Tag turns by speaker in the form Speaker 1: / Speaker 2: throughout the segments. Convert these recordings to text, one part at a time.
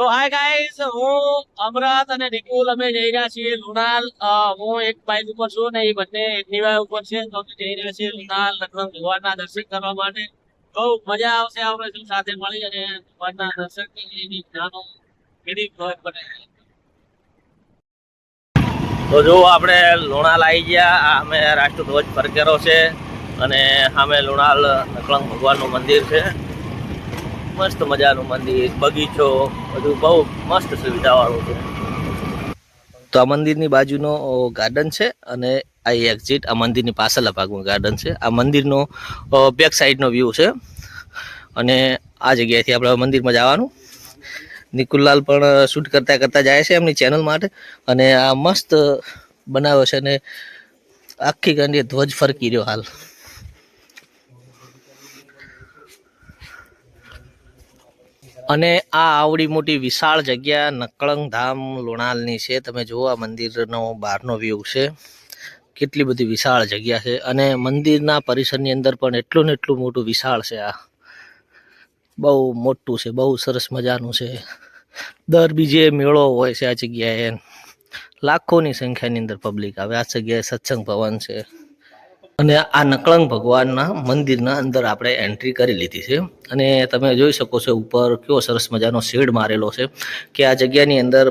Speaker 1: તો hi guys, હું અમરત અને નિકુલ અમે જઈ રહ્યા છીએ લુણાલ. હું એક બાઇક ઉપર છું ને એ બંને એક્ટિવા ઉપર છે. તો અમે જઈ રહ્યા છીએ લુણાલ નખત્રાણા ભગવાનના દર્શન કરવા માટે. બહુ મજા આવશે આપણે સૌ સાથે મળી અને ભગવાનના દર્શન કરી એની જ્ઞાનો કેવી ખબર પડે. તો જો આપણે લુણાલ આવી ગયા. અમે રાષ્ટ્રધ્વજ ફરકેરો છે અને સામે લુણાલ નખત્રાણા ભગવાનનું મંદિર છે. મસ્ત મજાનું મંદિર, બગીચો, બધું બહુ મસ્ત સુવિધા વાળું છે. તો આ મંદિરની બાજુનો ગાર્ડન છે અને આ એક્ઝિટ આ મંદિરની પાછળના ભાગમાં ગાર્ડન છે. આ મંદિરનો બેક સાઈડનો વ્યૂ છે અને આ જગ્યાએથી આપણે મંદિરમાં જવાનું. નિકુલલાલ પણ શૂટ કરતા કરતા જાય છે એમની ચેનલ માટે. અને આ મસ્ત બનાવ્યો છે અને આખી ગાંડી ધ્વજ ફરકી રહ્યો હાલ. અને આ આવડી મોટી વિશાળ જગ્યા નકળંગ ધામ લુણાલની છે. તમે જુઓ આ મંદિરનો બહારનો વ્યૂ છે. કેટલી બધી વિશાળ જગ્યા છે અને મંદિરના પરિસરની અંદર પણ એટલું ને એટલું મોટું વિશાળ છે. આ બહુ મોટું છે, બહુ સરસ મજાનું છે. દર બીજે મેળો હોય છે આ જગ્યાએ. લાખોની સંખ્યાની અંદર પબ્લિક આવે. આ જગ્યાએ સત્સંગ ભવન છે અને આ નકળંગ ભગવાનના મંદિરના અંદર આપણે એન્ટ્રી કરી લીધી છે. અને તમે જોઈ શકો છો ઉપર કેવો સરસ મજાનો શેડ મારેલો છે કે આ જગ્યાની અંદર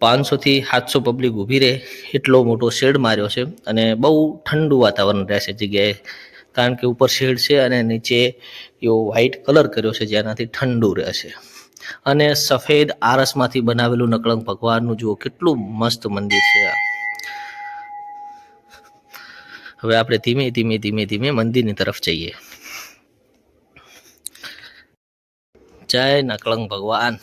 Speaker 1: 500 થી 700 પબ્લિક ઊભી રહે એટલો મોટો શેડ માર્યો છે. અને બહુ ઠંડુ વાતાવરણ રહેશે જગ્યાએ, કારણ કે ઉપર શેડ છે અને નીચે એવો વ્હાઇટ કલર કર્યો છે જેનાથી ઠંડુ રહેશે. અને સફેદ આરસમાંથી બનાવેલું નકળંગ ભગવાનનું જુઓ કેટલું મસ્ત મંદિર છે આ. હવે આપણે ધીમે ધીમે ધીમે ધીમે મંદિરની તરફ જઈએ. જય નકળંગ ભગવાન.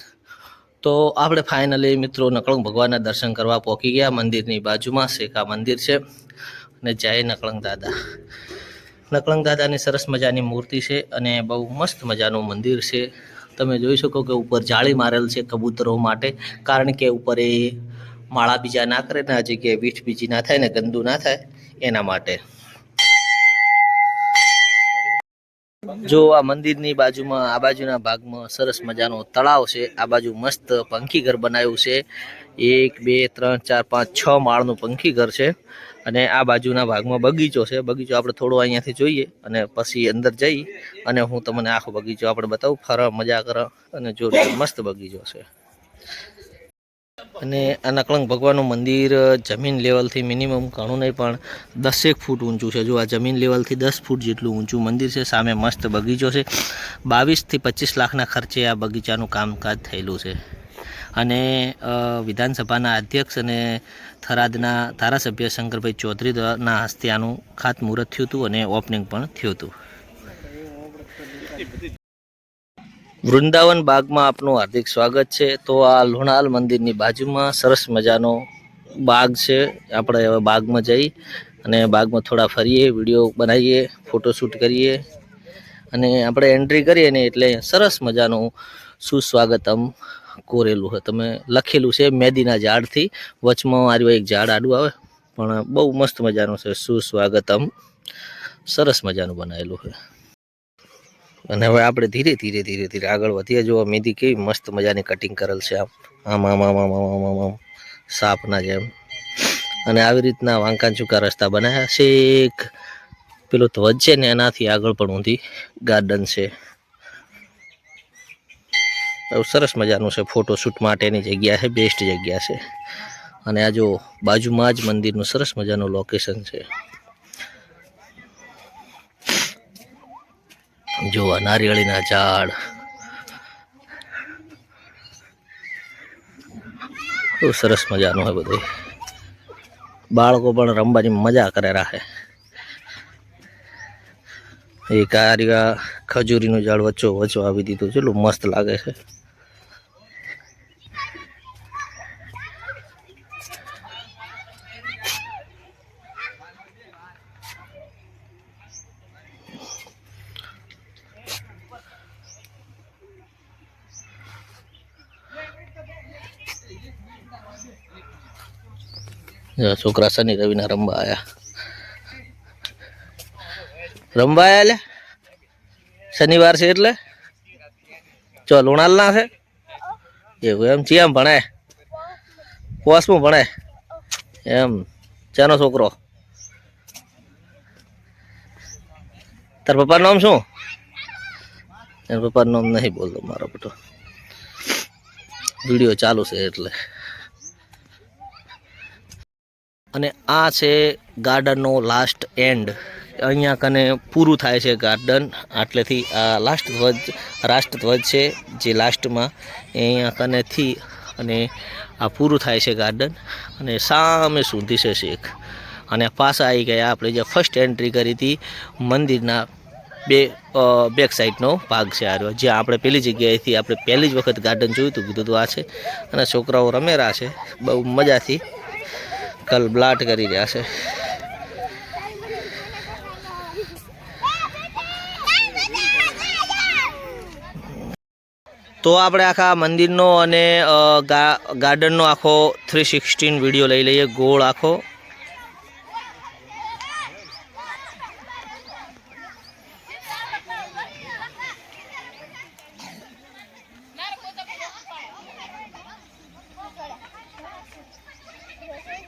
Speaker 1: તો આપણે ફાઇનલી મિત્રો નકળંગ ભગવાનના દર્શન કરવા પહોંચી ગયા. મંદિરની બાજુમાં શેખા મંદિર છે અને જય નકળંગ દાદા. નકળંગ દાદાની સરસ મજાની મૂર્તિ છે અને બહુ મસ્ત મજાનું મંદિર છે. તમે જોઈ શકો કે ઉપર જાળી મારેલ છે કબૂતરો માટે, કારણ કે ઉપર એ માળા બીજા ના કરે ને આ જગ્યાએ વીઠ બીજી ના થાય ને ગંદુ ના થાય એના માટે. જો આ મંદિરની બાજુમાં આ બાજુના ભાગમાં સરસ મજાનો તળાવ છે. આ બાજુ મસ્ત પંખી ઘર બનાવ્યું છે. 1 2 3 4 5 6 માળનું પંખી ઘર છે. અને આ બાજુના ભાગમાં બગીચો છે. બગીચો આપણે થોડો અહીંયાથી જોઈએ અને પછી અંદર જઈ અને હું તમને આખો બગીચો આપણે બતાવું. ફરવા મજા કરો અને જો મસ્ત બગીચો છે. અને આ નકળંગ ભગવાનનું મંદિર જમીન લેવલથી મિનિમમ ઘણું નહીં પણ 10 ફૂટ ઊંચું છે. જો આ જમીન લેવલથી 10 ફૂટ જેટલું ઊંચું મંદિર છે. સામે મસ્ત બગીચો છે. 22 થી 25 લાખના ખર્ચે આ બગીચાનું કામકાજ થયેલું છે. અને વિધાનસભાના અધ્યક્ષ અને થરાદના ધારાસભ્ય શંકરભાઈ ચૌધરીના હસ્તે આનું ખાતમુહૂર્ત થયું હતું અને ઓપનિંગ પણ થયું હતું. વૃંદાવન બાગમાં આપનું હાર્દિક સ્વાગત છે. તો આ લુણાલ મંદિરની બાજુમાં સરસ મજાનો બાગ છે. આપણે હવે બાગમાં જઈ અને બાગમાં થોડા ફરીએ, વિડીયો બનાવીએ, ફોટોશૂટ કરીએ અને આપણે એન્ટ્રી કરીએ ને એટલે સરસ મજાનું સુસ્વાગતમ કોરેલું હોય. તમે લખેલું છે મેદીના ઝાડથી. વચમાં મારું એક ઝાડ આડું આવે પણ બહુ મસ્ત મજાનું છે. સુસ્વાગતમ સરસ મજાનું બનાવેલું છે. અને હવે આપણે ધીરે ધીરે ધીરે ધીરે આગળ વધીએ. જો મેદી કેવી મસ્ત મજાની કટિંગ કરેલ છે આમ આમ આમ આમ આમ આમ આમ સાપના જેમ. અને આવી રીતના વાંકા ચૂકા રસ્તા બનાવ્યા છે. એક પેલો ધ્વજ છે ને એનાથી આગળ પણ ઊંધી ગાર્ડન છે. સરસ મજાનું છે. ફોટોશૂટ માટેની જગ્યા છે, બેસ્ટ જગ્યા છે. અને આ જો બાજુમાં જ મંદિરનું સરસ મજાનું લોકેશન છે. જોવા નારિયેળીના ઝાડ, બહુ સરસ મજાનું હોય. બધું બાળકો પણ રમવાની મજા કરે રાખે. એક આ ખજૂરીનું ઝાડ વચ્ચો વચ્ચો આવી દીધું, કેટલું મસ્ત લાગે છે. છોકરા શનિ રવિના રમવા આવ્યા. લે શનિવાર છે એટલે ચો લુણાલ ના છે એવું એમ ચિયામ ભણે કોસમાં ભણે એમ ચાનો છોકરો તાર પપ્પાનું નામ શું એના પપ્પાનું નામ નહીં બોલતો મારો બેટો વિડીયો ચાલુ છે એટલે અને આ છે ગાર્ડનનો લાસ્ટ એન્ડ અહીંયા કને પૂરું થાય છે ગાર્ડન આટલેથી આ લાસ્ટ ધ્વજ રાષ્ટ્રધ્વજ છે જે લાસ્ટમાં અહીંયા કનેથી અને આ પૂરું થાય છે ગાર્ડન અને સામે સુધી છે શેખ અને પાછા આવી ગયા આપણે જે ફર્સ્ટ એન્ટ્રી કરી હતી મંદિરના બેક સાઈડનો ભાગ છે આ રહ્યો જ્યાં આપણે પેલી જગ્યાએથી આપણે પહેલી જ વખત ગાર્ડન જોયું હતું કીધું હતું આ છે અને છોકરાઓ રમેરા છે બહુ મજાથી કલબલાટ કરી રહ્યા છે તો આપણે આખા મંદિરનો અને ગાર્ડનનો આખો 316 વિડીયો લઈ લઈએ ગોળ આખો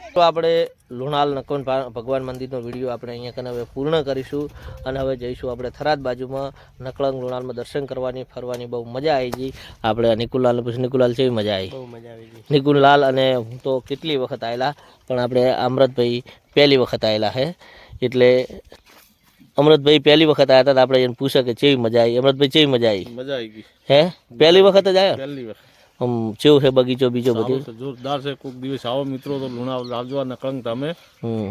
Speaker 1: તો આપણે લુણાલ નકન ભગવાન મંદિરનો વિડીયો આપણે અહીંયા કને હવે પૂર્ણ કરીશું અને હવે જઈશું આપણે થરાદ બાજુમાં નકળંગ લુણાલમાં દર્શન કરવાની ફરવાની બહુ મજા આવી ગઈ આપણે નિકુલલાલ પછી નિકુલલાલ છે મજા આવી નિકુલલાલ અને હું તો કેટલી વખત આવેલા પણ આપણે અમૃતભાઈ પહેલી વખત આવેલા હે એટલે અમૃતભાઈ પહેલી વખત આવ્યા હતા આપણે એને પૂછ્યા કે કેવી મજા આવી અમૃતભાઈ કેવી મજા આવી ગઈ હે પહેલી વખત જ આવ્યા પહેલી વખત કેવું છે બગીચો બીજો બધું
Speaker 2: જોરદાર છે કોઈક દિવસ આવો મિત્રો તો લુણાવાડા લાલજવા નકળંગ તમે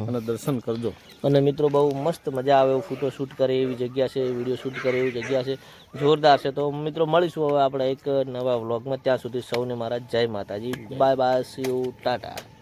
Speaker 2: અને દર્શન કરજો
Speaker 1: અને મિત્રો બહુ મસ્ત મજા આવે એવું ફોટો શૂટ કરે એવી જગ્યા છે વિડીયો શૂટ કરે એવી જગ્યા છે જોરદાર છે તો મિત્રો મળીશું હવે આપણે એક નવા વ્લોગમાં ત્યાં સુધી સૌને મારા જય માતાજી bye bye see you tata